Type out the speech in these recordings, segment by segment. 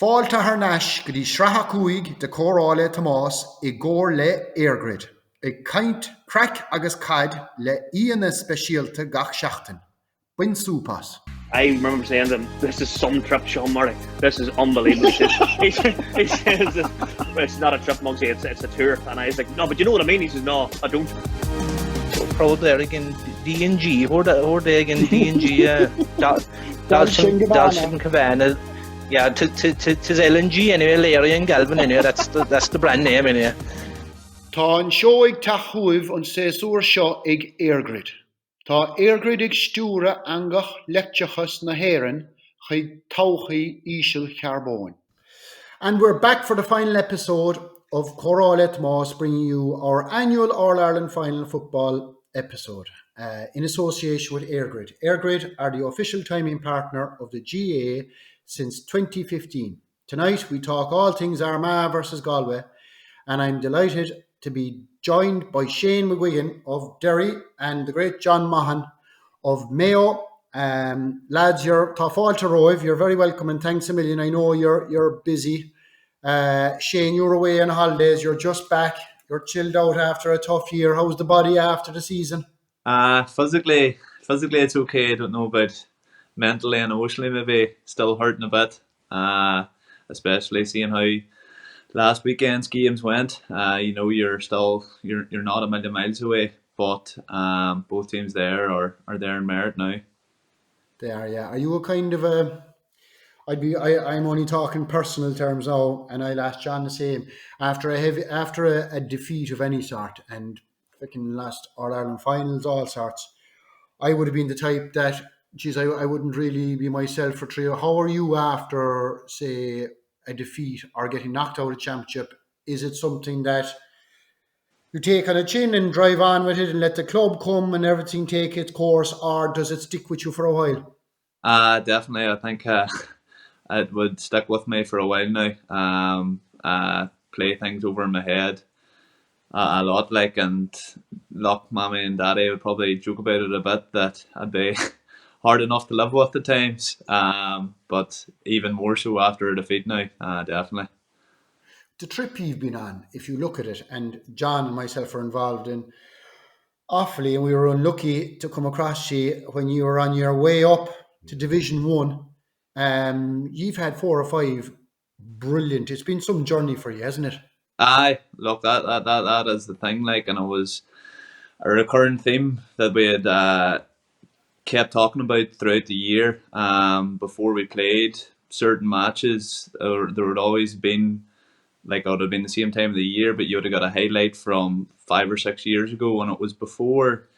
Fáilte th Nash go dtí sreatha cuaig de chórála Tomás I gcóir le EIRGRID, ag caint crack agus cad le íana speisialta gach seachtain. Buin súpas. I remember saying to him, "This is some trip, Sean Murray. This is unbelievable." He says, "It's not a trip, Muggsy. It's a tour." And I was like, "No, but you know what I mean." He says, "No, I don't." So proud there again, D&G. Who're there again, D&G. Dalshin Cabana. Yeah, to LNG anyway. Larry and Galvin anyway. That's the brand name anyway. Tá an seo ag taithúibh an séasúr seo ag EIRGRID. Tá EIRGRID ag stúra angach leicteachas na hÉireann chuig todhchaí íseal chearbóin. And we're back for the final episode of Chórála Tomás, bringing you our annual All-Ireland Final Football episode in association with EIRGRID. EIRGRID are the official timing partner of the GAA since 2015. Tonight we talk all things Armagh versus Galway, and I'm delighted to be joined by Shane McGuigan of Derry and the great John Maughan of Mayo. Lads, you're fáilte roimh. You're very welcome and thanks a million. I know you're busy. Shane, you're away on holidays. You're just back. You're chilled out after a tough year. How's the body after the season? Physically it's okay. I don't know about mentally and emotionally, maybe still hurting a bit. Especially seeing how last weekend's games went. You're not a million miles away, but both teams there are there in merit now. They are, yeah. Are you a kind of a? I'm only talking personal terms now, and I'll ask John the same. After a defeat of any sort, and freaking last All Ireland finals, all sorts, I would have been the type that, geez, I wouldn't really be myself for three. How are you after, say, a defeat or getting knocked out of the championship? Is it something that you take on the chin and drive on with it and let the club come and everything take its course, or does it stick with you for a while? Definitely. I think it would stick with me for a while now. Play things over in my head a lot, and mommy and daddy would probably joke about it a bit, that I'd be hard enough to live with at times, but even more so after a defeat now, definitely. The trip you've been on, if you look at it, and John and myself are involved in awfully, and we were unlucky to come across you when you were on your way up to Division 1. You've had 4 or 5 brilliant. It's been some journey for you, hasn't it? Aye, look, that is the thing, and it was a recurring theme that we had kept talking about throughout the year. Before we played certain matches, there would always been, it would have been the same time of the year, but you would have got a highlight from 5 or 6 years ago, and it was before,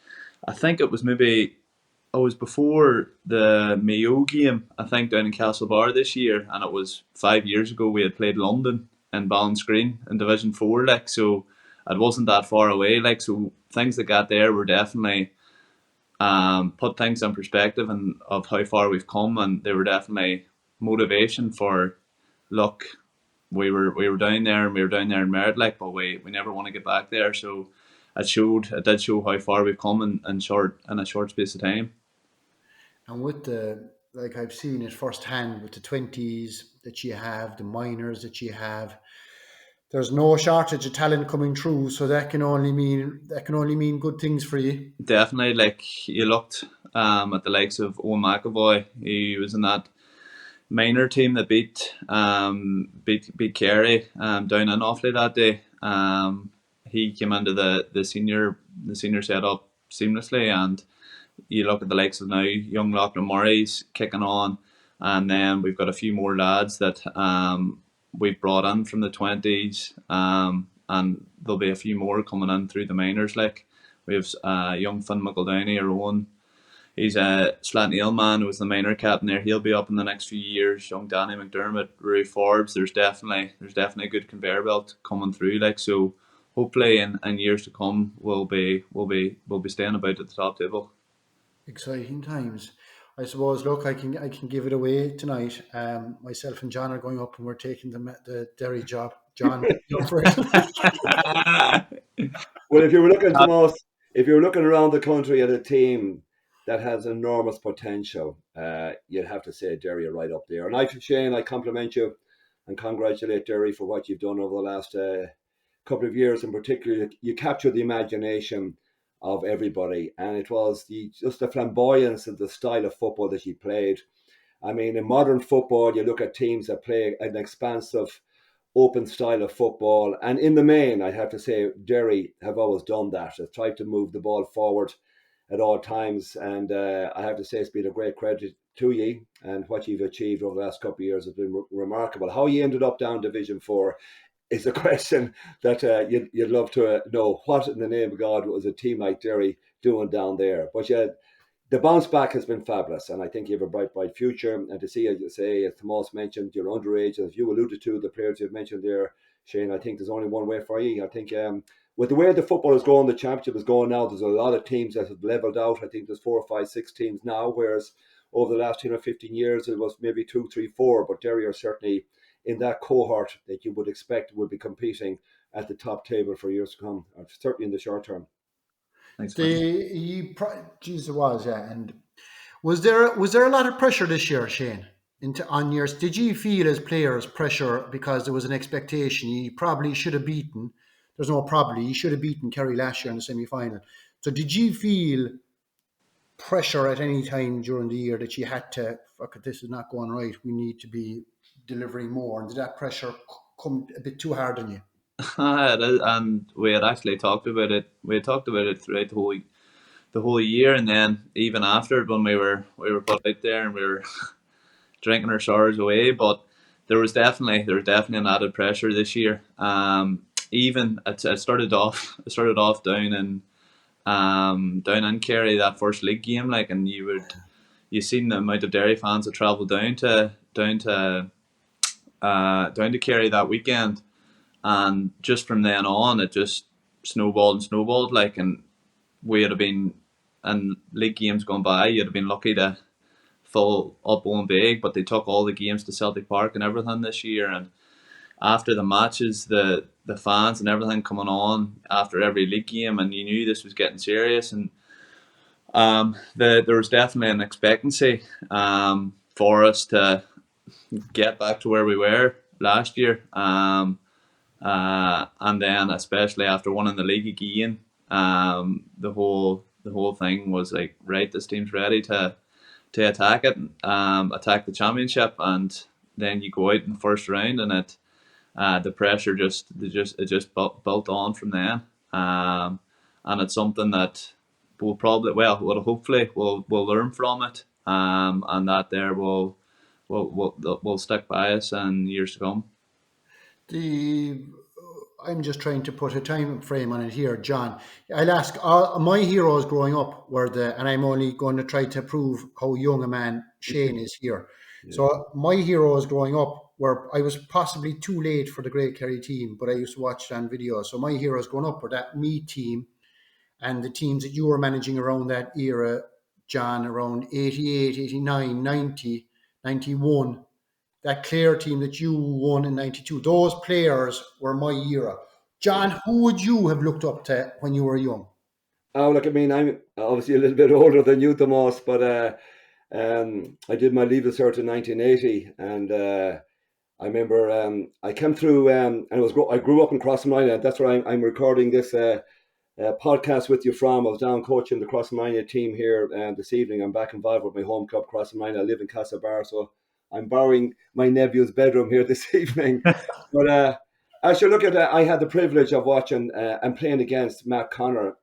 I think it was before the Mayo game, I think, down in Castlebar this year, and it was 5 years ago we had played London in Ballinscreen in Division 4, so it wasn't that far away, so things that got there were definitely put things in perspective and of how far we've come, and they were definitely motivation for, look, we were down there and we were down there in merit, but we never want to get back there. So it did show how far we've come in a short space of time. And with I've seen it firsthand with the 20s that you have, the minors that you have, there's no shortage of talent coming through, so that can only mean good things for you. Definitely, you looked at the likes of Owen McAvoy. He was in that minor team that beat Kerry down in Offaly that day. He came into the senior setup seamlessly, and you look at the likes of now young Lachlan Murray's kicking on, and then we've got a few more lads that we've brought in from the 20s, and there'll be a few more coming in through the minors. We have young Finn McEldowney, our own. He's a Slatton Eelman, who was the minor captain there. He'll be up in the next few years. Young Danny McDermott, Rui Forbes. There's definitely a good conveyor belt coming through. So hopefully in years to come we'll be staying about at the top table. Exciting times. I suppose. Look, I can give it away tonight. Myself and John are going up, and we're taking the Derry job. John, go for it. Well, if you were looking around the country at a team that has enormous potential, you'd have to say Derry are right up there. And Shane, I compliment you and congratulate Derry for what you've done over the last couple of years. In particular, you captured the imagination of everybody, and it was just the flamboyance of the style of football that you played. I mean, in modern football, you look at teams that play an expansive, open style of football, and in the main, I have to say, Derry have always done that. They've tried to move the ball forward at all times, and I have to say it's been a great credit to you, and what you've achieved over the last couple of years has been remarkable. How you ended up down Division 4 is a question that you'd love to know. What in the name of God was a team like Derry doing down there? But the bounce back has been fabulous, and I think you have a bright future. And to see, as you say, as Tomas mentioned, you're underage, as you alluded to, the players you've mentioned there, Shane, I think there's only one way for you. I think with the way the football is going, the championship is going now, there's a lot of teams that have levelled out. I think there's 4, 5, 6 teams now, whereas over the last 10 or 15 years, it was maybe 2, 3, 4, but Derry are certainly in that cohort that you would expect would be competing at the top table for years to come, or certainly in the short term. Thanks, Jeez, it was, yeah. And was there a lot of pressure this year, Shane? On yours, did you feel as players pressure because there was an expectation you probably should have beaten? There's no probably, you should have beaten Kerry last year in the semi-final. So did you feel pressure at any time during the year that you had to, fuck it, this is not going right, we need to be delivering more? And did that pressure come a bit too hard on you? And we had actually talked about it. We had talked about it throughout the whole year, and then even after, when we were put out there and we were drinking our sorrows away. But there was definitely an added pressure this year. Even it started off down in Kerry, that first league game, like, and you seen the amount of Derry fans that travelled down to Kerry that weekend. And just from then on, it just snowballed, like, and we had been, and league games gone by, you'd have been lucky to fill up one big, but they took all the games to Celtic Park and everything this year. And after the matches, the fans and everything coming on after every league game, and you knew this was getting serious. And there was definitely an expectancy for us to get back to where we were last year. And then especially after winning the league again, the whole thing was like, right, this team's ready to attack it, attack the championship, and then you go out in the first round, and the pressure just built on from then, and it's something that hopefully we'll learn from it, and that there will stick by us in years to come. I'm just trying to put a time frame on it here, John. I'll ask, my heroes growing up were and I'm only going to try to prove how young a man Shane is here. Yeah. So my heroes growing up I was possibly too late for the Great Kerry team, but I used to watch it on video. So my heroes growing up were that Meath team and the teams that you were managing around that era, John, around 88, 89, 90, 91. That Clare team that you won in 92, those players were my era. John, who would you have looked up to when you were young? Oh, look, I mean, I'm obviously a little bit older than you, Tomas, but I did my leaving cert in 1980, and I remember I came through, and I grew up in Crossmagna, and that's where I'm recording this podcast with you from. I was down coaching the Crossmagna team here this evening. I'm back involved with my home club, Crossmagna. I live in Castlebar, so I'm borrowing my nephew's bedroom here this evening. But as you look at it, I had the privilege of watching and playing against Matt Connor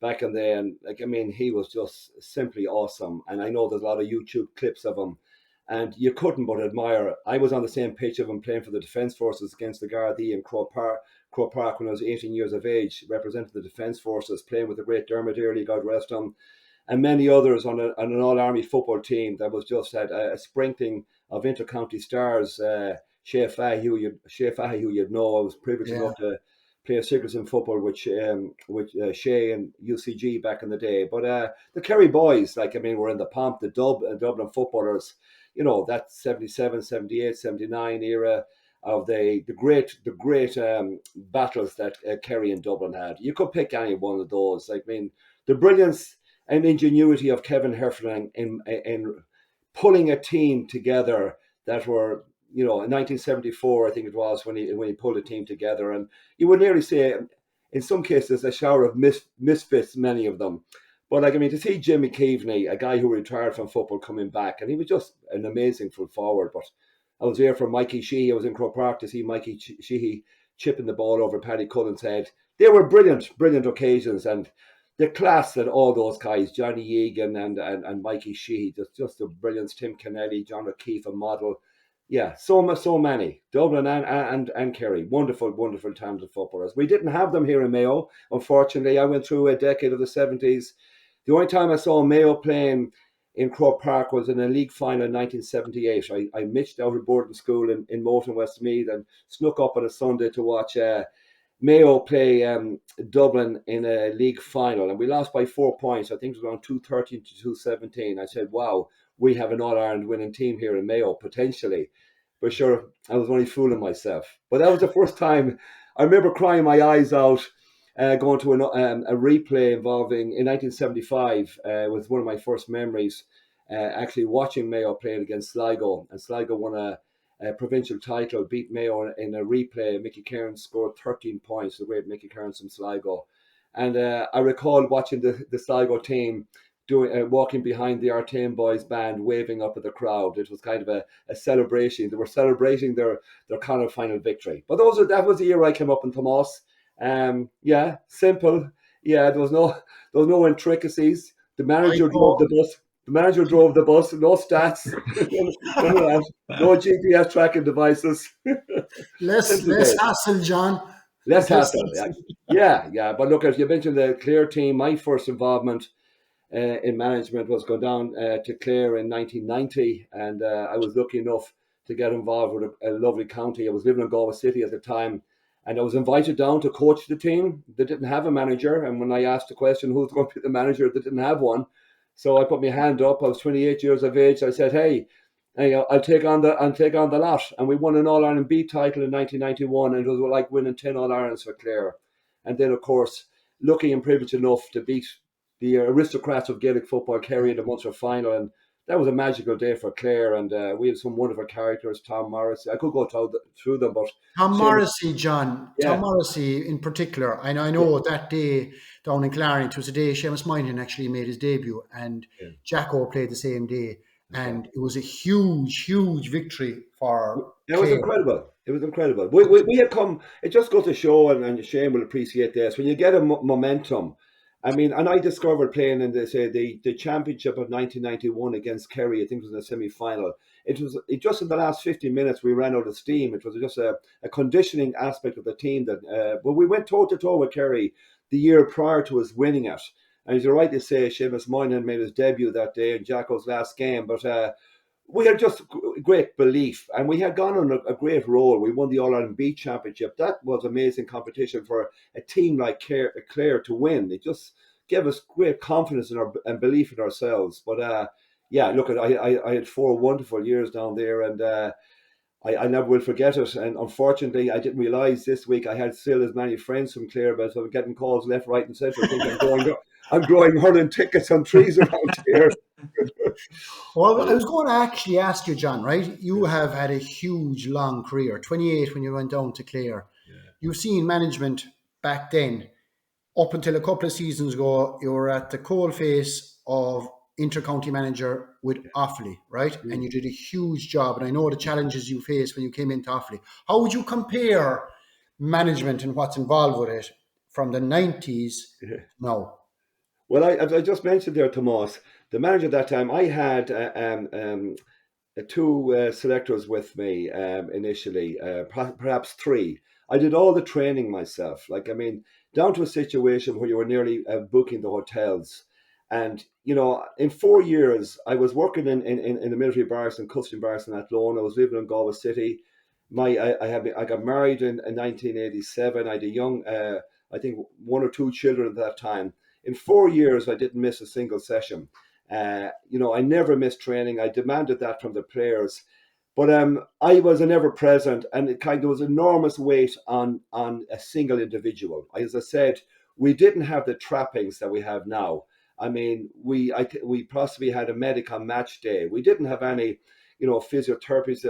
back in the day. And like, I mean, he was just simply awesome. And I know there's a lot of YouTube clips of him, and you couldn't but admire. I was on the same pitch of him playing for the Defence Forces against the Gardaí in Croke Park when I was 18 years of age, representing the Defence Forces, playing with the great Dermot Earley, God rest him, and many others on an all-army football team that was just had a sprinkling of inter-county stars. Shea Fahy, who you'd know. I was privileged enough to play a singles in football with Shea and UCG back in the day. But the Kerry boys, like, I mean, were in the pomp, the Dublin footballers, you know, that 77, 78, 79 era of the great battles that Kerry and Dublin had. You could pick any one of those. Like, I mean, the brilliance and ingenuity of Kevin Heffernan in pulling a team together that were, in 1974, I think it was, when he pulled a team together, and you would nearly say, in some cases, a shower of misfits, many of them. But to see Jimmy Keaveney, a guy who retired from football, coming back, and he was just an amazing full forward. But I was there for Mikey Sheehy. I was in Croke Park to see Mikey Sheehy chipping the ball over Paddy Cullen's head. They were brilliant occasions, and the class that all those guys, Johnny Egan and Mikey Sheehy, just the brilliance. Tim Kennelly, John O'Keefe, a model. Yeah, so many. Dublin and Kerry. Wonderful talented footballers. We didn't have them here in Mayo, unfortunately. I went through a decade of the 70s. The only time I saw Mayo playing in Croke Park was in a league final in 1978. I mitched out of boarding school in Moulton, Westmeath, and snuck up on a Sunday to watch Mayo play Dublin in a league final, and we lost by 4 points. I think it was around 213 to 217. I said, wow, we have an All-Ireland winning team here in Mayo, potentially. But sure, I was only fooling myself. But that was the first time I remember crying my eyes out, going to a replay involving, in 1975, was one of my first memories, actually watching Mayo playing against Sligo. And Sligo won a provincial title, beat Mayo in a replay. Mickey Cairns scored 13 points, the great Mickey Cairns from Sligo. And I recall watching the Sligo team walking behind the Artane Boys band, waving up at the crowd. It was kind of a celebration. They were celebrating their kind of final victory. But that was the year I came up in Tomas. Simple. Yeah, there was no intricacies. The manager drove the bus. The manager drove the bus. No stats. No GPS tracking devices. Less hassle, John. Less hassle. Yeah. But look, as you mentioned, the Clare team, my first involvement in management was going down to Clare in 1990, and I was lucky enough to get involved with a lovely county. I was living in Galway City at the time, and I was invited down to coach the team. They didn't have a manager, and when I asked the question who's going to be the manager, they didn't have one. So I put my hand up. I was 28 years of age. I said, "Hey, I'll take on the lot." And we won an All-Ireland B title in 1991, and it was like winning 10 All-Irelands for Clare. And then, of course, lucky and privileged enough to beat the aristocrats of Gaelic football, Kerry, in the Munster final. And that was a magical day for Clare. And we had some wonderful characters. Tom Morrissey. I could go through them, but Tom Morrissey, John. Yeah. Tom Morrissey in particular. I know that day down in Clarence, it was the day Seamus Moynihan actually made his debut, and Jacko played the same day. And it was a huge victory for It was incredible. It was incredible. We had come, it just goes to show, and Shane will appreciate this, when you get a momentum. And I discovered playing in the championship of 1991 against Kerry. I think it was in the semi-final. It just in the last 15 minutes we ran out of steam. It was just a conditioning aspect of the team that. But we went toe to toe with Kerry the year prior to us winning it. And as you're right to say, Seamus Moynihan made his debut that day in Jacko's last game. But we had just great belief, and we had gone on a great roll. We won the All-Ireland B Championship. That was amazing competition for a team like Clare to win. It just gave us great confidence and belief in ourselves. But look, I had 4 wonderful years down there, and I never will forget it. And unfortunately, I didn't realise this week I had still as many friends from Clare, but I'm getting calls left, right, and centre. I think I'm growing hurling tickets on trees around here. Well, I was going to actually ask you, John, right? You have had a huge, long career, 28 when you went down to Clare. Yeah. You've seen management back then. Up until a couple of seasons ago, you were at the coalface of inter-county manager with Offaly, right? Mm. And you did a huge job. And I know the challenges you faced when you came into Offaly. How would you compare management and what's involved with it from the 90s now? Well, I just mentioned there, Tomas, the manager at that time, I had 2 selectors with me initially, perhaps 3. I did all the training myself. Down to a situation where you were nearly booking the hotels. And, in 4 years, I was working in the military barracks and custom barracks in Athlone. I was living in Galway City. I got married in 1987. I had a young, I think 1 or 2 children at that time. In 4 years, I didn't miss a single session. I never missed training. I demanded that from the players. But I was an ever-present, and there was enormous weight on a single individual. As I said, we didn't have the trappings that we have now. We possibly had a medic on match day. We didn't have any, physiotherapists,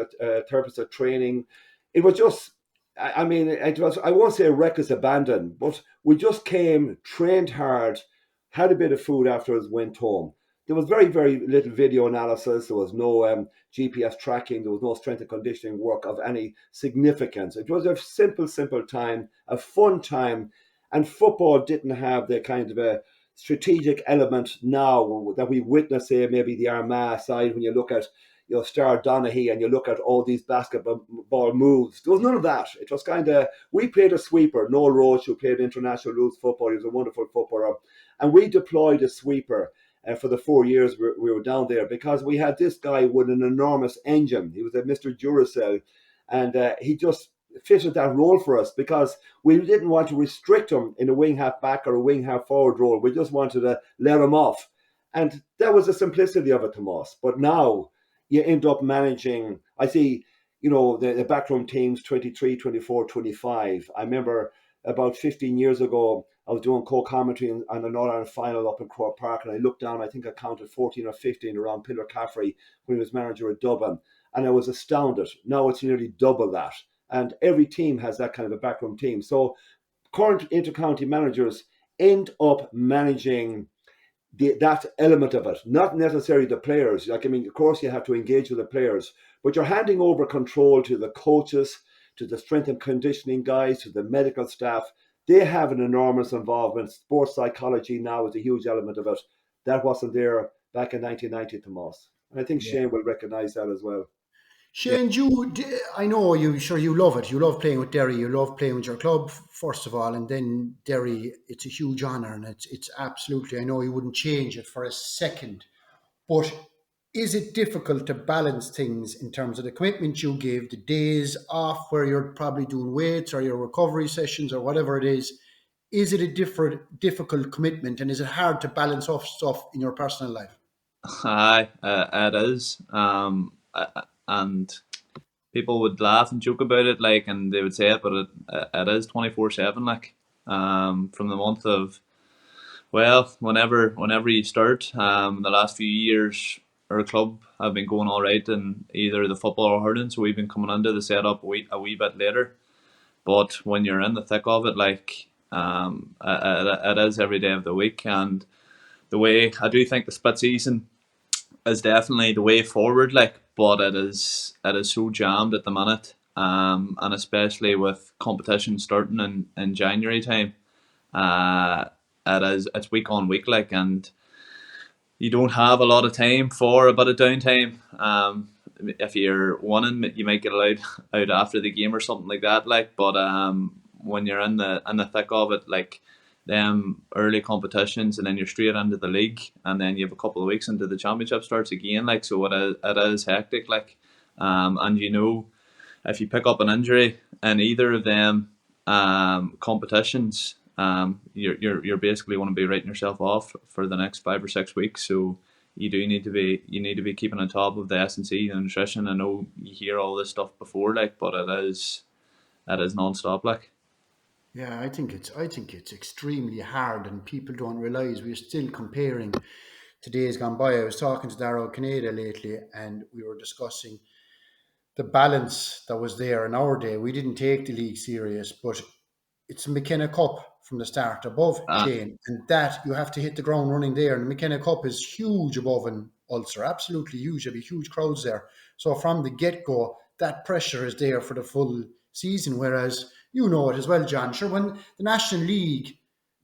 therapists at training. It was just, I mean, it was, I won't say reckless abandon, but we just came, trained hard, had a bit of food afterwards, went home. There was very, very little video analysis. There was no GPS tracking. There was no strength and conditioning work of any significance. It was a simple time, a fun time. And football didn't have the kind of a strategic element now that we witness, say, maybe the Armagh side, when you look at Star Donaghy and you look at all these basketball moves. There was none of that. It was kind of, we played a sweeper. Noel Roach, who played international rules football, he was a wonderful footballer. And we deployed a sweeper for the 4 years we were down there, because we had this guy with an enormous engine. He was a Mr. Duracell, and he just fitted that role for us, because we didn't want to restrict him in a wing half back or a wing half forward role. We just wanted to let him off. And that was the simplicity of it, Tomas. But now you end up managing, I see, the backroom teams, 23, 24, 25. I remember about 15 years ago, I was doing co-commentary on an All-Ireland final up in Croke Park, and I looked down, I think I counted 14 or 15 around Pillar Caffrey when he was manager at Dublin, and I was astounded. Now it's nearly double that. And every team has that kind of a backroom team. So current inter-county managers end up managing that element of it, not necessarily the players. Like, I mean, of course you have to engage with the players, but you're handing over control to the coaches, to the strength and conditioning guys, to the medical staff. They have an enormous involvement. Sports psychology now is a huge element of it. That wasn't there back in 1990, Tomas. And I think Shane will recognise that as well. Shane, I know you love it. You love playing with Derry. You love playing with your club, first of all, and then Derry. It's a huge honour, and it's absolutely. I know you wouldn't change it for a second. But is it difficult to balance things in terms of the commitment you give, the days off where you're probably doing weights or your recovery sessions or whatever it is? Is it a difficult commitment, and is it hard to balance off stuff in your personal life? Aye, it is. And people would laugh and joke about it, like, and they would say it, but it is 24/7, like, from the month of, well, whenever you start. The last few years, our club have been going all right in either the football or hurling, so we've been coming into the setup a wee bit later. But when you're in the thick of it, like, it is every day of the week. And the way, I do think the split season is definitely the way forward, like, but it is so jammed at the minute, and especially with competition starting in January time, it's week on week, like, and you don't have a lot of time for a bit of downtime. If you're winning, you might get out after the game or something like that, like, but when you're in the thick of it, like, them early competitions, and then you're straight into the league, and then you have a couple of weeks into the championship starts again, like, so it is hectic, like, and if you pick up an injury in either of them competitions, you're basically going to be writing yourself off for the next 5 or 6 weeks. So you need to be keeping on top of the S&C and nutrition. I know you hear all this stuff before, like, but it is non-stop, like. Yeah, I think it's extremely hard, and people don't realise we're still comparing to days gone by. I was talking to Darrow Canada lately, and we were discussing the balance that was there in our day. We didn't take the league serious, but it's a McKenna Cup from the start above, Shane, and that you have to hit the ground running there. And the McKenna Cup is huge above in Ulster, absolutely huge. There'll be huge crowds there. So from the get-go, that pressure is there for the full season, whereas you know it as well, John. Sure, when the National League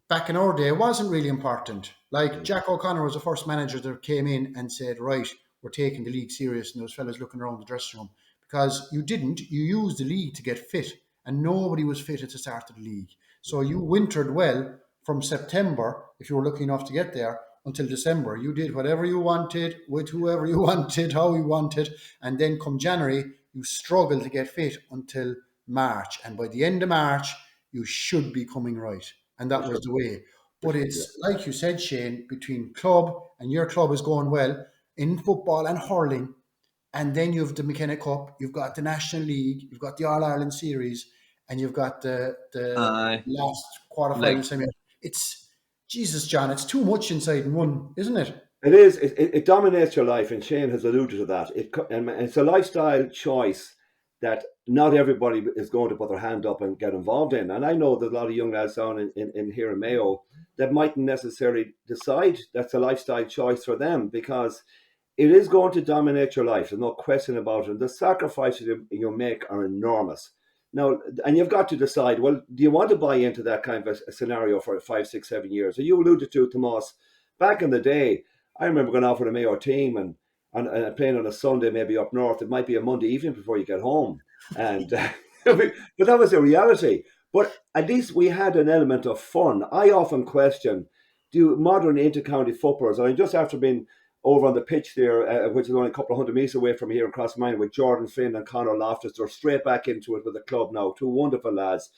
back in our day wasn't really important. Like, Jack O'Connor was the first manager that came in and said, right, we're taking the league serious, and those fellas looking around the dressing room, because you used the league to get fit, and nobody was fit at the start of the league. So you wintered well from September, if you were lucky enough to get there, until December. You did whatever you wanted, with whoever you wanted, how you wanted, and then come January, you struggled to get fit until March, and by the end of March you should be coming right, and that was the way. But it's like you said, Shane, between club, and your club is going well in football and hurling, and then you have the McKenna Cup, you've got the National League, you've got the All-Ireland Series, and you've got the last quarterfinal semi. It's Jesus, John, it's too much inside in one, isn't it? It is. It dominates your life, and Shane has alluded to that. And it's a lifestyle choice that not everybody is going to put their hand up and get involved in. And I know there's a lot of young lads down in here in Mayo that mightn't necessarily decide that's a lifestyle choice for them, because it is going to dominate your life. There's no question about it. And the sacrifices you make are enormous. Now, and you've got to decide, well, do you want to buy into that kind of a scenario for 5, 6, 7 years? So you alluded to, Tomas, back in the day, I remember going out with a Mayo team and playing on a Sunday, maybe up north. It might be a Monday evening before you get home. And but that was the reality. But at least we had an element of fun. I often question, do modern intercounty footballers, and I just after being over on the pitch there, which is only a couple of hundred metres away from here in Crossmine, with Jordan Flynn and Conor Loftus, they're straight back into it with the club now. Two wonderful lads.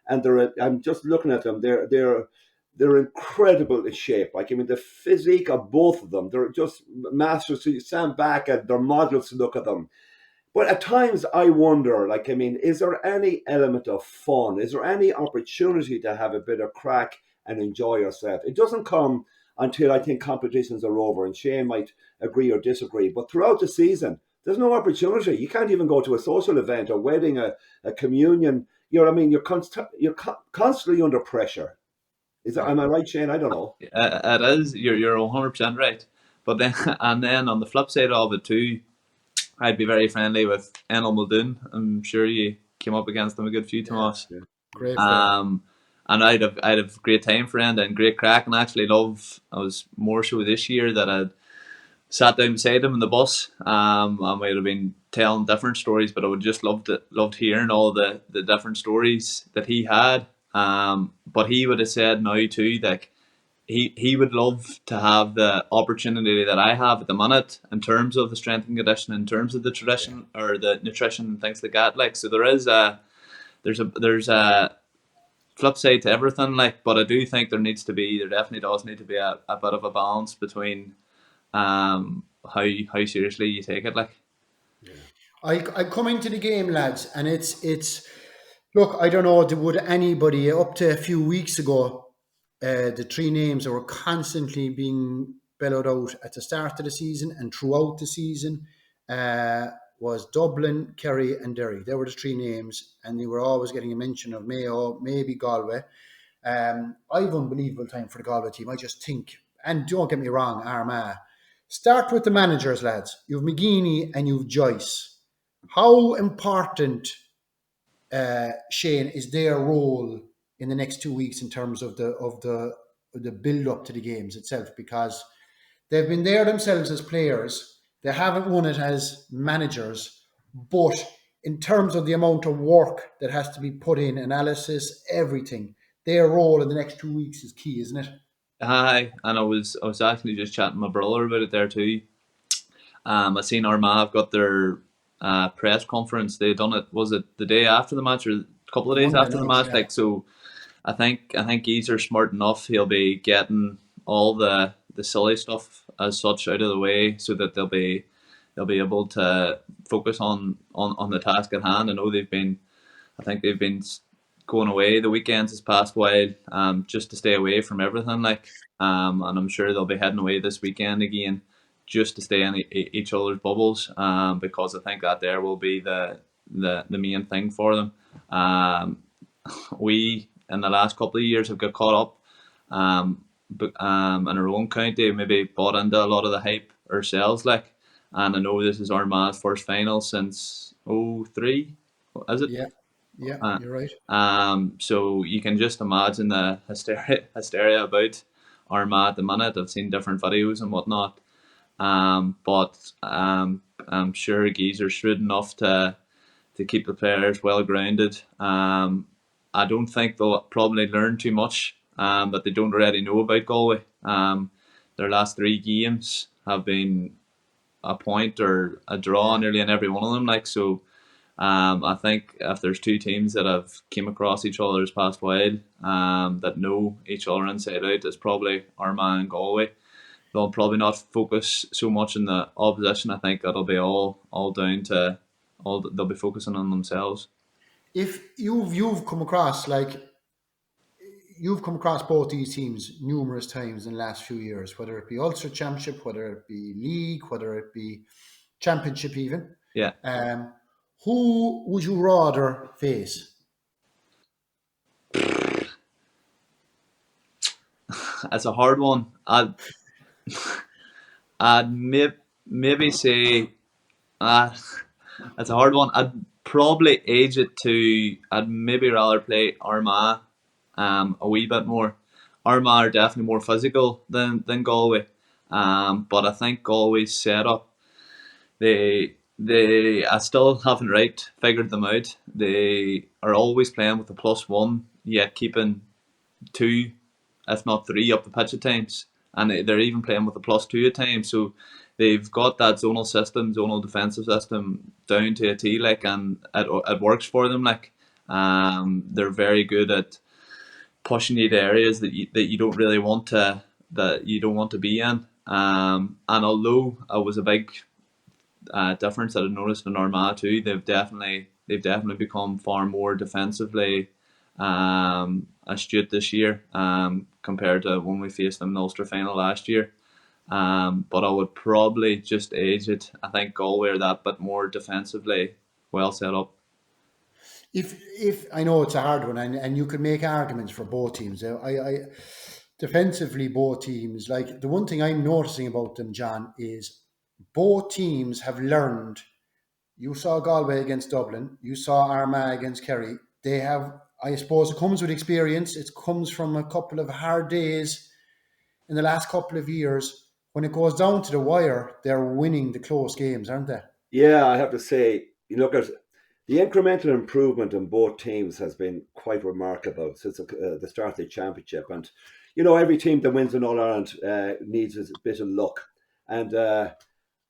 And I'm just looking at them. They're incredible in shape. Like, I mean, the physique of both of them, they're just masters. So you stand back and they're models to look at them. But at times I wonder, like, I mean, is there any element of fun? Is there any opportunity to have a bit of crack and enjoy yourself? It doesn't come until I think competitions are over, and Shane might agree or disagree. But throughout the season, there's no opportunity. You can't even go to a social event, a wedding, a communion. You know what I mean? You're constantly under pressure. Am I right, Shane? I don't know. It is. You're 100% right. But then and then on the flip side of it too, I'd be very friendly with Enel Muldoon. I'm sure you came up against him a good few times. Yeah. Great. And I'd have great time for him and great crack, and actually I was more so this year that I'd sat down beside him in the bus, and we'd have been telling different stories, but I would just loved hearing all the different stories that he had. But he would have said now too that he would love to have the opportunity that I have at the minute in terms of the strength and conditioning, in terms of the tradition or the nutrition and things like that. Like, so there's a flip side to everything. Like, but I do think there definitely does need to be a bit of a balance between how seriously you take it. Like, I come into the game, lads, and it's look, I don't know, would anybody up to a few weeks ago, the three names that were constantly being bellowed out at the start of the season and throughout the season was Dublin, Kerry and Derry. They were the three names, and they were always getting a mention of Mayo, maybe Galway. I have unbelievable time for the Galway team. I just think, and don't get me wrong, Armagh. Start with the managers, lads. You've McGuinney and you've Joyce. How important, Shane, is their role in the next 2 weeks in terms of the build up to the games itself? Because they've been there themselves as players, they haven't won it as managers, but in terms of the amount of work that has to be put in, analysis, everything, their role in the next 2 weeks is key, isn't it? Aye, and I was actually just chatting to my brother about it there too. I seen Armagh have got their press conference. They done it. Was it the day after the match or a couple of days after the match? Yeah. Like, so, I think he's smart enough. He'll be getting all the silly stuff as such out of the way, so that they'll be able to focus on the task at hand. I know they've been going away the weekends this past while, just to stay away from everything. Like, and I'm sure they'll be heading away this weekend again, just to stay in each other's bubbles, because I think that there will be the main thing for them. We in the last couple of years have got caught up, in our own county, maybe bought into a lot of the hype ourselves, like, and I know this is Armagh's first final since 2003, is it? Yeah, you're right. So you can just imagine the hysteria about Armagh at the minute. I've seen different videos and whatnot. But I'm sure Geezer's shrewd enough to keep the players well grounded. I don't think they'll probably learn too much, but they don't already know about Galway. Their last 3 games have been a point or a draw nearly in every one of them. Like, so, I think if there's two teams that have came across each other this past while, that know each other inside out, it's probably Armagh and Galway. They'll probably not focus so much on the opposition. I think that'll be all down to they'll be focusing on themselves. If you've come across, like, you've come across both these teams numerous times in the last few years, whether it be Ulster Championship, whether it be League, whether it be Championship even. Yeah. Who would you rather face? That's a hard one. I'd maybe say that's a hard one. I'd probably age it to I'd maybe rather play Armagh a wee bit more. Armagh are definitely more physical than Galway. But I think Galway's setup, I still haven't figured them out. They are always playing with the +1, yet keeping 2, if not 3, up the pitch at times, and they're even playing with the +2 at times. So they've got that zonal defensive system down to a T, like, and it works for them. Like, they're very good at pushing you to areas that you don't really want to be in. And although it was a big difference that I noticed in Armagh too, they've definitely become far more defensively astute this year compared to when we faced them in the Ulster final last year. But I would probably just age it. I think Galway are that bit more defensively well set up. If I know it's a hard one, and you could make arguments for both teams. I defensively, both teams, like, the one thing I'm noticing about them, John, is both teams have learned. You saw Galway against Dublin. You saw Armagh against Kerry. They have, I suppose, it comes with experience. It comes from a couple of hard days in the last couple of years. When it goes down to the wire, they're winning the close games, aren't they? Yeah, I have to say, you look at the incremental improvement in both teams has been quite remarkable since the start of the championship. And, you know, every team that wins in All-Ireland needs a bit of luck. And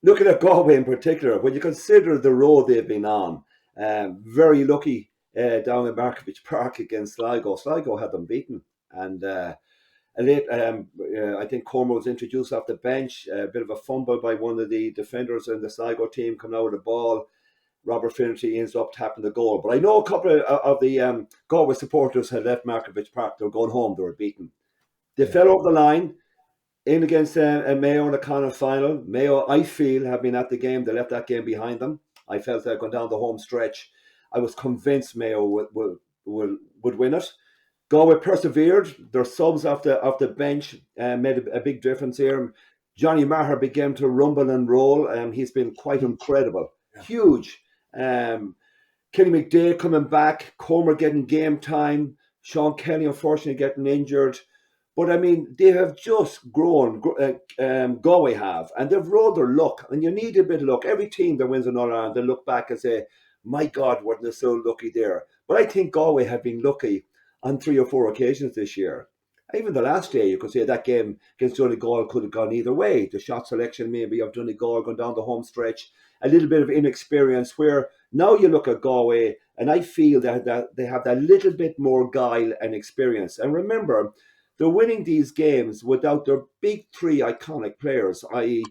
looking at Galway in particular, when you consider the road they've been on, very lucky down in Markovich Park against Sligo. Sligo had them beaten. And I think Cormac was introduced off the bench. A bit of a fumble by one of the defenders in the Sligo team coming out with the ball. Robert Finnerty ends up tapping the goal. But I know a couple of the Galway supporters had left Markovich Park. They were going home. They were beaten. They fell over the line in against Mayo in the Connacht final. Mayo, I feel, have been at the game. They left that game behind them. I felt that going down the home stretch, I was convinced Mayo would win it. Galway persevered. Their subs off the bench made a big difference here. Johnny Maher began to rumble and roll. He's been quite incredible. Yeah. Huge. Kenny McDay coming back. Cormac getting game time. Sean Kelly, unfortunately, getting injured. But, I mean, they have just grown. Galway have. And they've rolled their luck. And you need a bit of luck. Every team that wins in All-Ireland, they look back and say, my God, weren't they so lucky there. But I think Galway have been lucky on 3 or 4 occasions this year. Even the last day, you could say that game against Donegal could have gone either way. The shot selection maybe of Donegal going down the home stretch, a little bit of inexperience, where now you look at Galway and I feel that they have that little bit more guile and experience. And remember, they're winning these games without their big 3 iconic players, i.e.,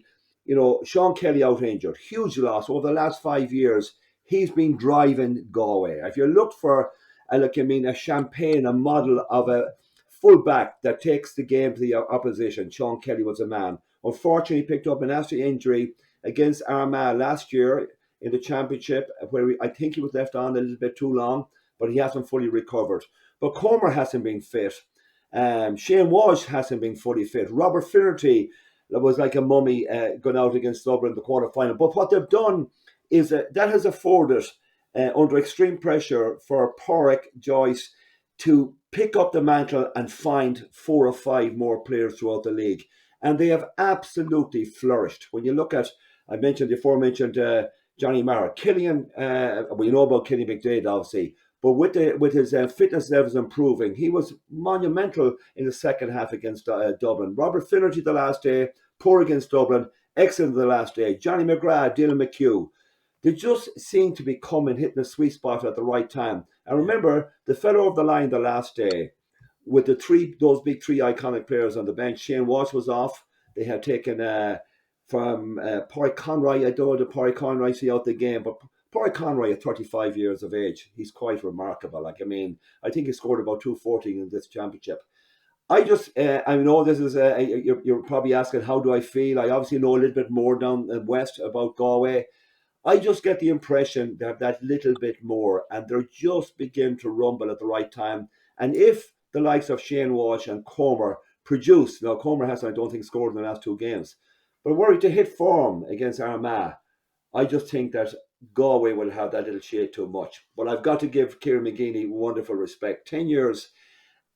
you know, Sean Kelly out injured, huge loss over the last 5 years. He's been driving Galway. If you look for a champagne, a model of a fullback that takes the game to the opposition, Sean Kelly was a man. Unfortunately, he picked up a nasty injury against Armagh last year in the championship, where I think he was left on a little bit too long, but he hasn't fully recovered. But Cormac hasn't been fit. Shane Walsh hasn't been fully fit. Robert Finnerty was like a mummy going out against Dublin in the quarter-final. But what they've done is that has afforded, under extreme pressure, for Porrick, Joyce to pick up the mantle and find 4 or 5 more players throughout the league. And they have absolutely flourished. When you look at, I mentioned the aforementioned Johnny Maher, Killian, we know about Killian McDade, obviously, but with his fitness levels improving, he was monumental in the second half against Dublin. Robert Finnerty the last day, poor against Dublin, excellent the last day. Johnny McGrath, Dylan McHugh. They just seem to be hitting the sweet spot at the right time. And remember, the fellow over the line the last day, with those big 3 iconic players on the bench, Shane Walsh was off. They had taken from Pádraig Conroy. I don't know the Pádraig Conroy see out the game, but Paul Conroy at 35 years of age, he's quite remarkable. Like, I mean, I think he scored about 240 in this championship. I know this is, you're probably asking, how do I feel? I obviously know a little bit more down west about Galway. I just get the impression they have that little bit more, and they're just begin to rumble at the right time. And if the likes of Shane Walsh and Comer produce, now Comer has, I don't think, scored in the last 2 games, but were to hit form against Armagh, I just think that Galway will have that little shade too much. But I've got to give Kieran McGeaney wonderful respect. 10 years,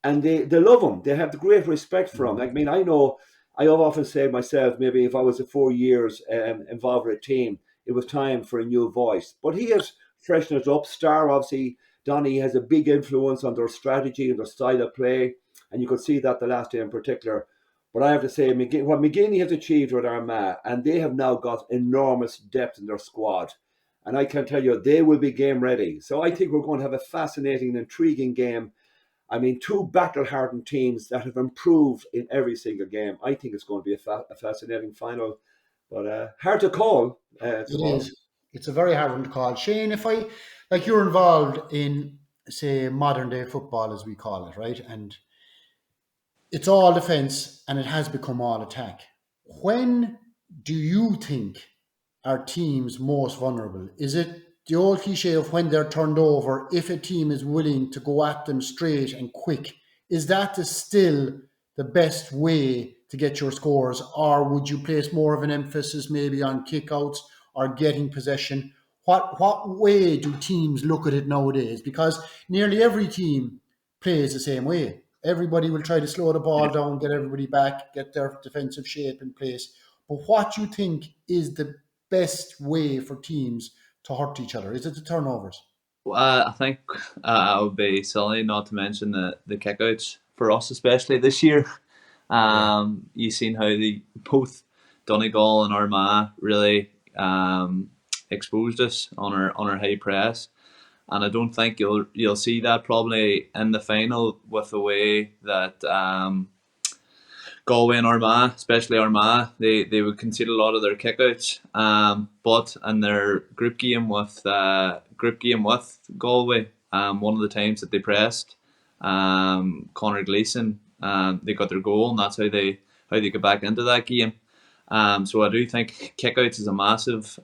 and they love him. They have the great respect for him. I mean, I know, I have often said myself, maybe if I was 4 years involved with a team, it was time for a new voice. But he has freshened it up. Star, obviously, Donny has a big influence on their strategy and their style of play. And you could see that the last day in particular. But I have to say, what McGinney has achieved with Armagh, and they have now got enormous depth in their squad. And I can tell you, they will be game ready. So I think we're going to have a fascinating and intriguing game. I mean, 2 battle-hardened teams that have improved in every single game. I think it's going to be a fascinating final. But hard to call. It is. It's a very hard one to call. Shane, you're involved in, say, modern day football, as we call it, right? And it's all defence and it has become all attack. When do you think are teams most vulnerable? Is it the old cliche of when they're turned over, if a team is willing to go at them straight and quick? Is that still the best way to get your scores, or would you place more of an emphasis maybe on kickouts or getting possession? What way do teams look at it nowadays? Because nearly every team plays the same way. Everybody will try to slow the ball down, get everybody back, get their defensive shape in place. But what do you think is the best way for teams to hurt each other? Is it the turnovers? I think I would be silly not to mention the kickouts for us, especially this year. You've seen how both Donegal and Armagh really exposed us on our high press, and I don't think you'll see that probably in the final with the way that Galway and Armagh, especially Armagh, they would concede a lot of their kickouts. But in their group game with Galway, one of the times that they pressed Conor Gleeson, they got their goal, and that's how they got back into that game. So I do think kickouts is a massive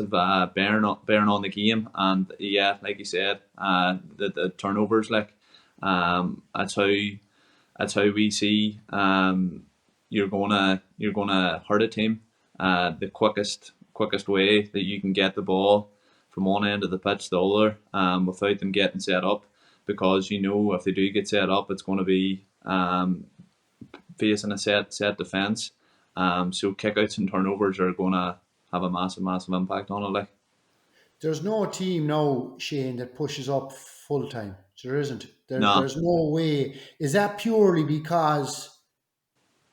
bearing on the game, and yeah, like you said, the turnovers, that's how we see you're gonna hurt a team. The quickest way that you can get the ball from one end of the pitch to the other, without them getting set up, because if they do get set up, it's going to be facing a set defence. So kickouts and turnovers are going to have a massive impact on it. There's no team now, Shane, that pushes up full time. There isn't. No. There's no way. Is that purely because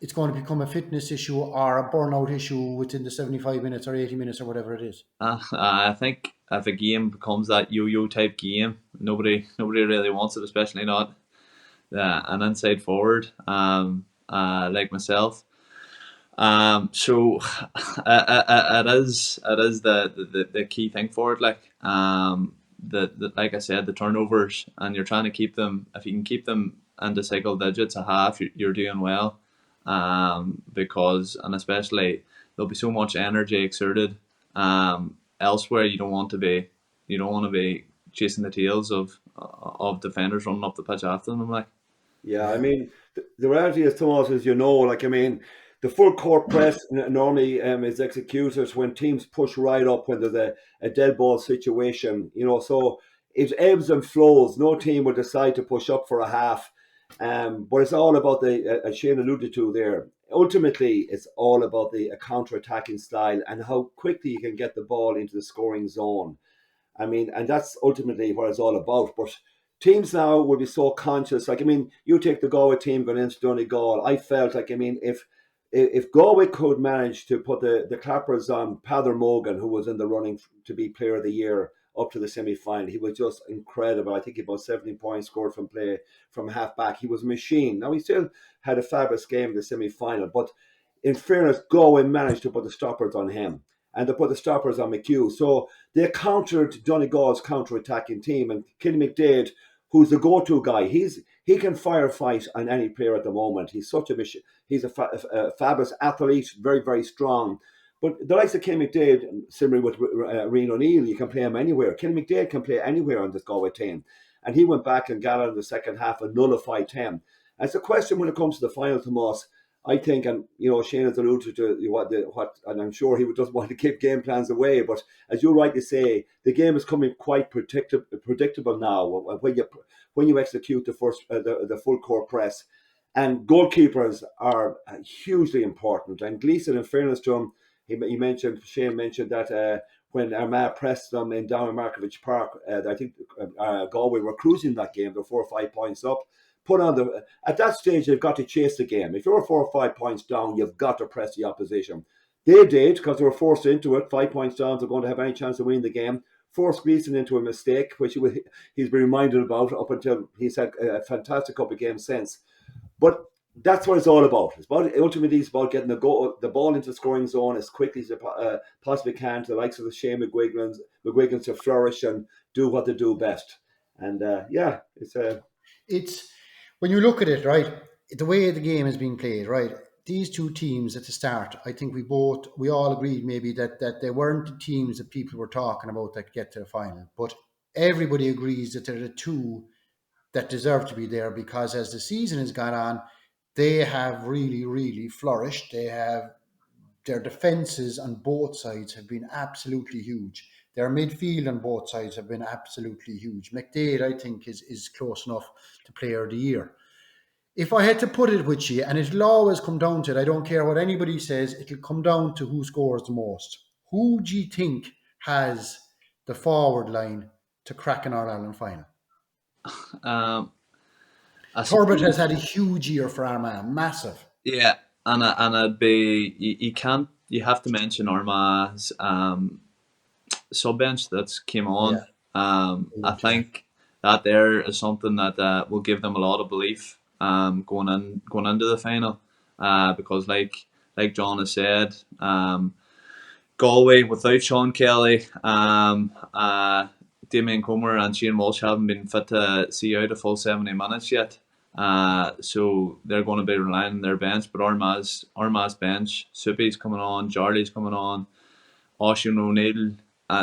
it's going to become a fitness issue or a burnout issue within the 75 minutes or 80 minutes or whatever it is? I think if a game becomes that yo-yo type game, nobody really wants it, especially not an inside forward like myself. So it is the key thing for it. Like I said, the turnovers, and you're trying to keep them. If you can keep them into single digits a half, you're doing well. Because, and especially, there'll be so much energy exerted elsewhere. You don't want to be chasing the tails of defenders running up the pitch after them. Yeah, I mean, the reality is, Thomas, is the full court press normally is executed when teams push right up when there's a dead ball situation. So it ebbs and flows. No team will decide to push up for a half. But it's all about as Shane alluded to there, ultimately it's all about the counter-attacking style and how quickly you can get the ball into the scoring zone. I mean, and that's ultimately what it's all about. But teams now will be so conscious. You take the Galway team going into Donegal. I felt if Galway could manage to put the clappers on Peadar Mogan, who was in the running to be Player of the Year up to the semi-final, he was just incredible. I think he about 17 points scored from play from half back. He was a machine. Now, he still had a fabulous game in the semi-final, but in fairness, Galway managed to put the stoppers on him. and they put the stoppers on McHugh. So they countered Donegal's counter-attacking team, and Kenny McDade, who's the go-to guy, he can firefight on any player at the moment. He's a fabulous athlete, very, very strong. But the likes of Kenny McDade, similarly with Rian O'Neill, you can play him anywhere. Kenny McDade can play anywhere on this Galway team. And he went back and got out in the second half and nullified him. And it's a question when it comes to the final, Tomas. I think, and Shane has alluded to what, and I'm sure he doesn't want to keep game plans away. But as you rightly say, the game is coming quite predictable now when you execute the full court press, and goalkeepers are hugely important. And Gleeson, in fairness to him, Shane mentioned that when Armagh pressed them in down in Markovich Park, I think Galway were cruising that game. They're 4 or 5 points up. At that stage, you've got to chase the game. If you're 4 or 5 points down, you've got to press the opposition. They did, because they were forced into it. 5 points down, they're going to have any chance of winning the game. Forced Gleeson into a mistake, which he's been reminded about up until he's had a fantastic couple of games since. But that's what it's all about. Ultimately, it's about getting the ball into the scoring zone as quickly as they possibly can, to the likes of the Shane McGuigans to flourish and do what they do best. And it's when you look at it, right, the way the game is being played, right, these two teams at the start, I think we all agreed maybe that they weren't the teams that people were talking about that get to the final. But everybody agrees that they're the two that deserve to be there, because as the season has gone on, they have really, really flourished. Their defences on both sides have been absolutely huge. Their midfield on both sides have been absolutely huge. McDade, I think, is close enough to Player of the Year. If I had to put it with you, and it'll always come down to it, I don't care what anybody says, it'll come down to who scores the most. Who do you think has the forward line to crack an All-Ireland final? Turbot has had a huge year for Armagh, massive. Yeah, and it'd be you have to mention Armagh's sub bench that's came on. Yeah. I think that there is something that will give them a lot of belief going into the final, because like John has said, Galway without Sean Kelly, Damien Comer and Shane Walsh haven't been fit to see out a full 70 minutes yet. So they're going to be relying on their bench. But Armagh's bench, Soupy's coming on, Jarley's coming on, Ó'Sé and O'Neill.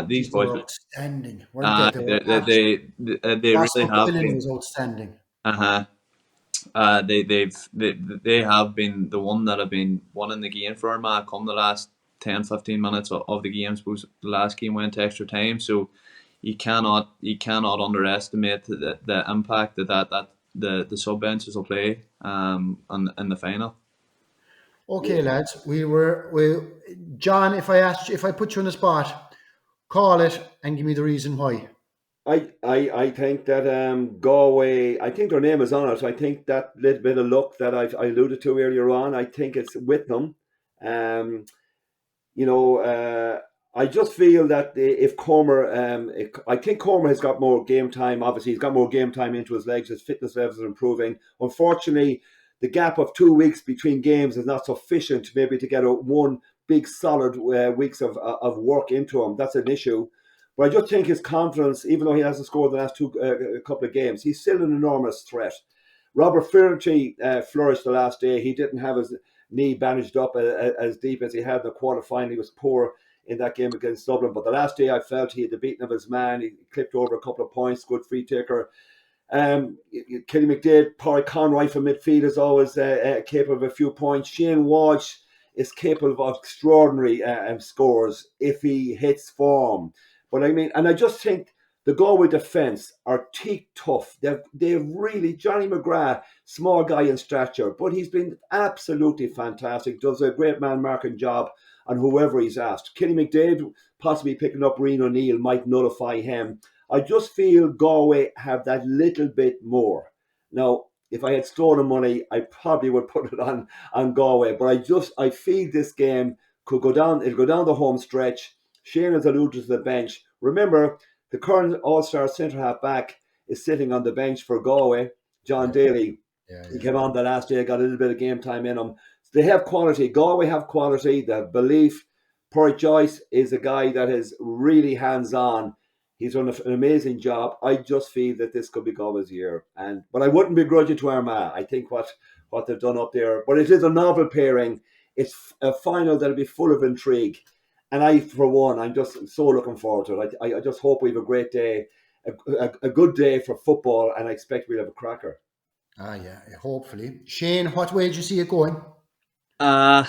These boys were outstanding. They really have been. Was outstanding. They have been the one that have been winning the game for Armagh come the last 10-15 minutes of the game. Suppose the last game went to extra time, so you cannot underestimate the impact that the sub benches will play in the final. Okay, lads, John, if I put you on the spot, call it and give me the reason why. I think that Galway, I think their name is on it. I think that little bit of luck that I alluded to earlier on, I think it's with them. I just feel that if Comer, I think Comer has got more game time. Obviously, he's got more game time into his legs. His fitness levels are improving. Unfortunately, the gap of 2 weeks between games is not sufficient maybe to get one big solid weeks of work into him. That's an issue. But I just think his confidence, even though he hasn't scored the last couple of games, he's still an enormous threat. Robert Fearnley flourished the last day. He didn't have his knee bandaged up as deep as he had in the quarter-final. He was poor in that game against Dublin. But the last day I felt he had the beating of his man. He clipped over a couple of points, good free taker. Kenny McDade, Pádraig Conroy from midfield is always capable of a few points. Shane Walsh is capable of extraordinary scores if he hits form. But I just think the Galway defence are teak tough. They've really, Johnny McGrath, small guy in stature, but he's been absolutely fantastic. Does a great man marking job on whoever he's asked. Kenny McDade possibly picking up Rian O'Neill might nullify him. I just feel Galway have that little bit more. Now, if I had stolen money, I probably would put it on Galway. But I feel this game could go down. It'll go down the home stretch. Shane has alluded to the bench. Remember, the current All-Star centre-half back is sitting on the bench for Galway, John Daly. He came on the last day, got a little bit of game time in him. They have quality. Galway have quality. They have belief. Porrick Joyce is a guy that is really hands-on. He's done an amazing job. I just feel that this could be Galway's year. But I wouldn't begrudge it to Armagh. I think what they've done up there. But it is a novel pairing. It's a final that'll be full of intrigue. And I, for one, I'm just so looking forward to it. I just hope we have a great day, a good day for football, and I expect we'll have a cracker. Yeah, hopefully. Shane, what way do you see it going? I'll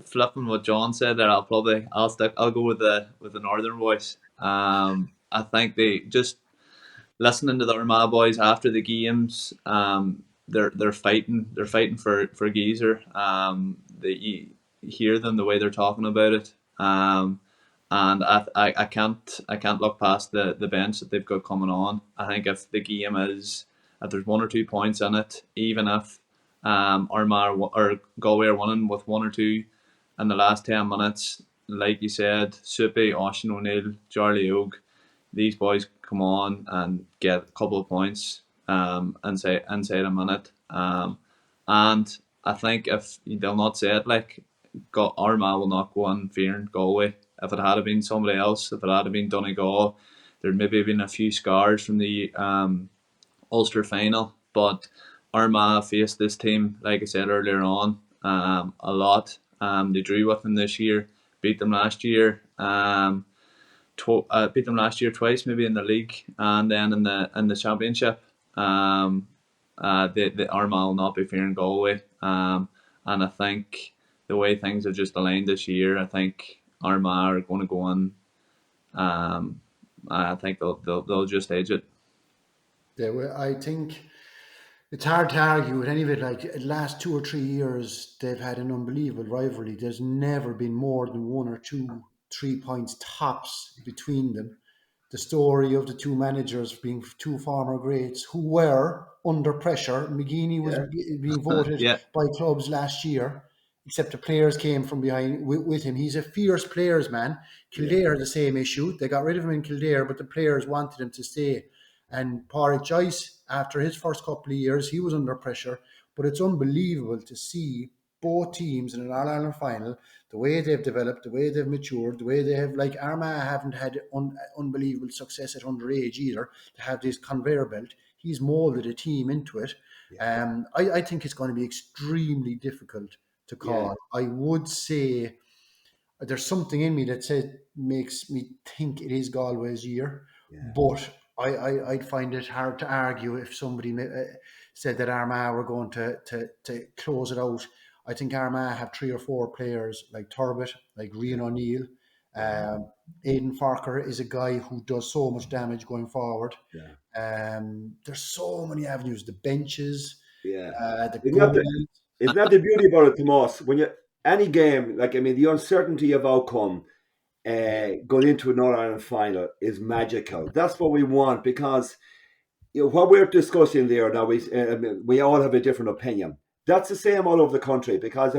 flip on what John said there. I'll go with the Northern boys. I think they just listening to the Armagh boys after the games. They're fighting for Geezer. You hear them the way they're talking about it. And I can't look past the bench that they've got coming on. I think if the game if there's 1 or 2 points in it, even if Armagh or Galway are winning with 1 or 2 in the last 10 minutes, like you said, Soupy, Oisín O'Neill, Charlie Oak, these boys come on and get a couple of points inside a minute. And I think if they'll not say it, like Armagh will not go in fearing Galway. If it had been somebody else, if it had been Donegal, there'd maybe been a few scars from the Ulster final. But Armagh faced this team, like I said earlier on, a lot. They drew with them this year, beat them last year. Beat them last year twice, maybe in the league and then in the championship. The Armagh will not be fearing Galway, and I think the way things have just aligned this year, I think Armagh are going to go on. I think they'll just edge it. I think it's hard to argue with any of it. Like the last 2 or 3 years, they've had an unbelievable rivalry. There's never been more than 1 or 2, 3 points tops between them. The story of the two managers being 2 former greats who were under pressure. McGuinney was being voted by clubs last year, except the players came from behind with him. He's a fierce players man. Kildare had the same issue. They got rid of him in Kildare, but the players wanted him to stay. And Porrick Joyce, after his first couple of years, he was under pressure. But it's unbelievable to see both teams in an All-Ireland final, the way they've developed, the way they've matured, the way they have, like Armagh haven't had unbelievable success at underage either, to have this conveyor belt. He's moulded a team into it. I think it's going to be extremely difficult to call. I would say there's something in me that makes me think it is Galway's year, but I'd find it hard to argue if somebody said that Armagh were going to close it out. I think Armagh have 3 or 4 players like Turbot, like Rian O'Neill. Aidan Farker is a guy who does so much damage going forward. There's so many avenues. The benches, the goals. Isn't that the beauty about it, Tomas? When any game, the uncertainty of outcome going into an All-Ireland final is magical. That's what we want, because what we're discussing there now, we all have a different opinion. That's the same all over the country, because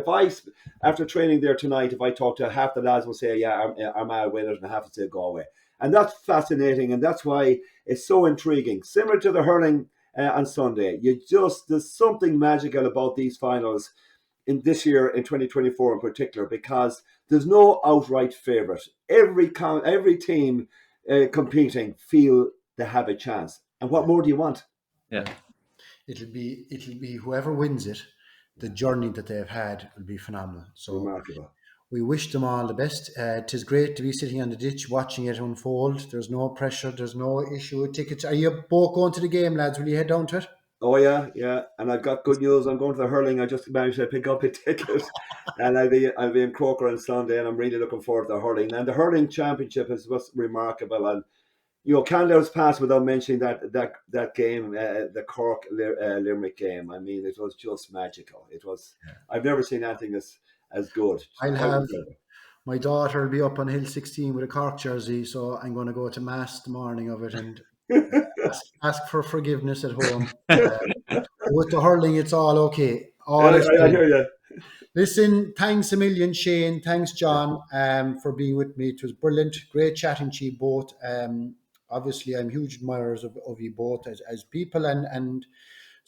after training there tonight, if I talk to half the lads will say, Armagh winners, and half will say Galway. And that's fascinating, and that's why it's so intriguing. Similar to the hurling on Sunday, there's something magical about these finals in this year, in 2024 in particular, because there's no outright favourite. Every team competing feel they have a chance. And what more do you want? It'll be whoever wins it. The journey that they've had will be phenomenal. So remarkable. We wish them all the best. It is great to be sitting on the ditch watching it unfold. There's no pressure. There's no issue with tickets. Are you both going to the game, lads? Will you head down to it? Oh, yeah. And I've got good news. I'm going to the hurling. I just managed to pick up a ticket. And I'll be in Croker on Sunday, and I'm really looking forward to the hurling. And the hurling championship is what's remarkable. And can't let us pass without mentioning that game, the Cork Limerick game. I mean, it was just magical. It was. I've never seen anything as good. My daughter will be up on Hill 16 with a Cork jersey, so I'm going to go to Mass the morning of it and ask for forgiveness at home. With the hurling, it's all okay. I hear you. Listen, thanks a million, Shane. Thanks, John, for being with me. It was brilliant. Great chatting to you both. Obviously, I'm huge admirers of you both as people, and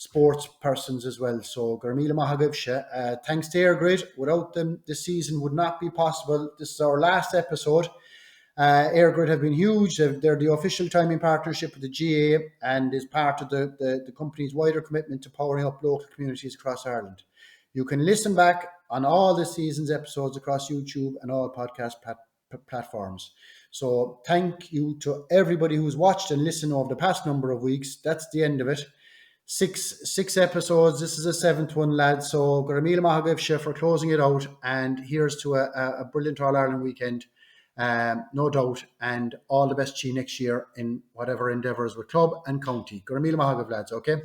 sports persons as well. So Garmila Mahagivsha, thanks to EIRGRID. Without them, this season would not be possible. This is our last episode. EIRGRID have been huge. They're the official timing partnership with the GA and is part of the company's wider commitment to powering up local communities across Ireland. You can listen back on all this season's episodes across YouTube and all podcast platforms. So thank you to everybody who's watched and listened over the past number of weeks. That's the end of it. Six episodes. This is a 7th one, lads. So Garamila Mahagivsha for closing it out. And here's to a brilliant All-Ireland weekend, no doubt. And all the best to you next year in whatever endeavours with club and county. Garamila Mahagiv, lads, okay?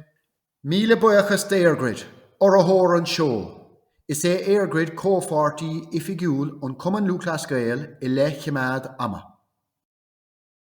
Míle buíochas d'EIRGRID, or a hór an show. Is EIRGRID co-40 ifigúil on Cumann Lúclas Gael i le Chiamad Ama.